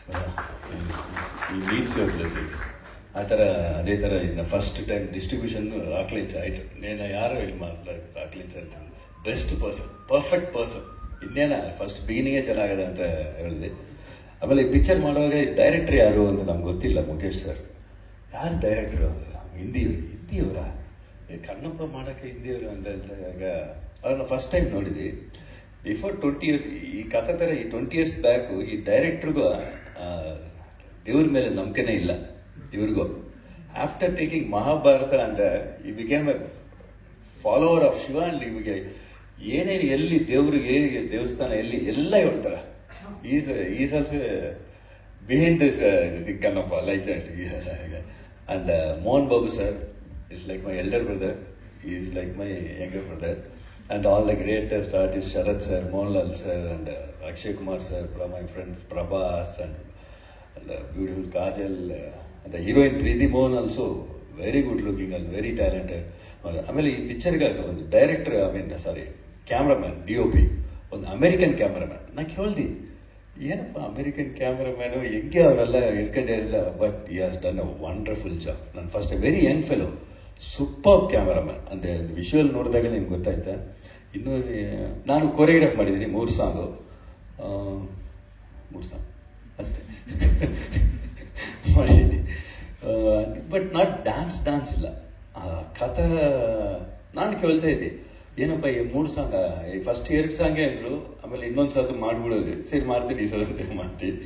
ಈ needs your blessings ಆ ಥರ ಅದೇ ಥರ ಇನ್ನು ಫಸ್ಟ್ ಟೈಮ್ ಡಿಸ್ಟ್ರಿಬ್ಯೂಷನ್ ರಾಕ್ಲೈನ್ಸ್ ಆಯಿತು. నేను ಯಾರು ಇಲ್ಲಿ ರಾಕ್ಲೈನ್ಸ್ ಅಂತ ಬೆಸ್ಟ್ ಪರ್ಸನ್, ಪರ್ಫೆಕ್ಟ್ ಪರ್ಸನ್. ಇನ್ನೇನ ಫಸ್ಟ್ ಬಿಗಿನಿಂಗೇ ಚೆನ್ನಾಗದ ಅಂತ ಹೇಳಿದೆ. ಆಮೇಲೆ ಈ ಪಿಕ್ಚರ್ ಮಾಡುವಾಗ ಡೈರೆಕ್ಟರ್ ಯಾರು ಅಂತ ನಮ್ಗೆ ಗೊತ್ತಿಲ್ಲ. ಮುಖೇಶ್ ಸರ್ ಯಾರು ಡೈರೆಕ್ಟರು? ಹಿಂದಿಯವರ ಕಣ್ಣಪ್ಪ ಮಾಡೋಕ್ಕೆ ಹಿಂದಿಯವರು ಅಂತ ಹೇಳಿದಾಗ ಅವ್ರನ್ನ ಫಸ್ಟ್ ಟೈಮ್ ನೋಡಿದ್ವಿ. ಬಿಫೋರ್ 20 years ಈ ಕಥೆ ಥರ ಈ 20 years ಬ್ಯಾಕು ಈ ಡೈರೆಕ್ಟ್ರಿಗೂ ದೇವ್ರ ಮೇಲೆ ನಂಬಿಕೆನೇ ಇಲ್ಲ ಇವ್ರಿಗೂ. After taking Mahabharata and he became a follower of Shiva and ಇವಿಗೆ ಏನೇನು ಎಲ್ಲಿ ದೇವ್ರಿಗೆ ದೇವಸ್ಥಾನ ಎಲ್ಲಿ ಎಲ್ಲ ಹೇಳ್ತಾರೆ. Is also behind this Kannappa like that. And Mohan Babu sir is like my elder brother, he is like my younger brother, and all the greatest artists, Sharat sir, Mohanlal sir, and Akshay Kumar sir, my friend Prabhas, and beautiful Kajal, and the heroine Preeti Mohan also, very good looking and very talented. ಆಮೇಲೆ ಈ ಪಿಕ್ಚರ್ಗೆ ಒಂದು director, cameraman, DOP, ಒಂದು American cameraman. ನಾನು ಕೇಳ್ದಿ ಏನಪ್ಪ American cameraman ಹೆಂಗೆ ಅವರೆಲ್ಲ ಹಿಡ್ಕೊಂಡಿರಲಿಲ್ಲ, but he has done a wonderful job. ನಾನು first very young fellow, super cameraman ಅಂದರೆ ವಿಷುವಲ್ ನೋಡಿದಾಗ ನಿಮ್ಗೆ ಗೊತ್ತಾಯ್ತಾ. ಇನ್ನೂ ನಾನು ಕೊರಿಯೋಗ್ರಾಫ್ ಮಾಡಿದ್ದೀನಿ 3 ಸಾಂಗು ಅಷ್ಟೇ ಮಾಡಿದ್ದೀನಿ. ಬಟ್ ನಾಟ್ ಡ್ಯಾನ್ಸ್ ಇಲ್ಲ. ಕಥಾ ನಾನು ಕೇಳ್ತಾ ಇದ್ದೆ ಏನಪ್ಪ ಈ 3 ಸಾಂಗ್, ಫಸ್ಟ್ 2 ಸಾಂಗೇ ಅಂದರು, ಆಮೇಲೆ ಇನ್ನೊಂದು ಸಾಲ ಮಾಡ್ಬಿಡೋದು. ಸರಿ ಮಾಡ್ತೀನಿ, ಈ ಸಲ ಮಾಡ್ತೀನಿ.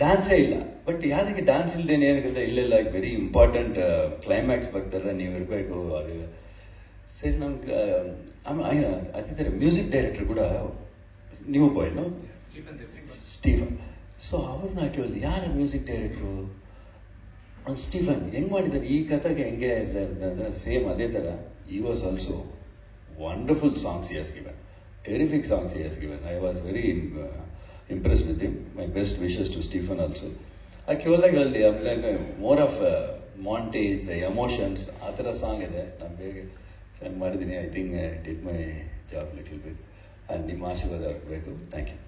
ಡ್ಯಾನ್ಸೇ ಇಲ್ಲ. ಬಟ್ ಯಾರಿಗೆ ಡ್ಯಾನ್ಸ್ ಇಲ್ದೇನೆ ಏನಂತ ಇಲ್ಲ, ವೆರಿ ಇಂಪಾರ್ಟೆಂಟ್ ಕ್ಲೈಮ್ಯಾಕ್ಸ್ ಬರ್ತಾರೆ, ನೀವು ಇರಬೇಕು. ಅದು ಸರಿ ನಮ್ಗೆ ಅದೇ ಥರ ಮ್ಯೂಸಿಕ್ ಡೈರೆಕ್ಟರ್ ಕೂಡ ನ್ಯೂ ಬಾಯ್ನು ಸ್ಟೀಫನ್. ಸೊ ಅವ್ರನ್ನ ಕೇಳಿದೆ ಯಾರು ಮ್ಯೂಸಿಕ್ ಡೈರೆಕ್ಟ್ರು? ಅವ್ನು ಸ್ಟೀಫನ್ ಹೆಂಗೆ ಮಾಡಿದ್ದಾರೆ ಈ ಕಥೆಗೆ, ಹೆಂಗೆ ಅಂದರೆ ಸೇಮ್ ಅದೇ ಥರ. ಈ was also wonderful songs he has given, terrific songs he has given. I was very impressed with him. My best wishes to Stephen also. I ಕೇಳಿದಾಗ ಅಲ್ಲಿ ಆಮೇಲೆ ಮೋರ್ ಆಫ್ ಮಾಂಟೇಜ್, ಎಮೋಷನ್ಸ್ ಆ ಥರ ಸಾಂಗ್ ಇದೆ. ನಾನು ಬೇಗ ಸೆಂಡ್ ಮಾಡಿದ್ದೀನಿ. I think did my job little bit. And ನಿಮ್ಮ ಆಶೀರ್ವಾದ ಬೇಕು. Thank you.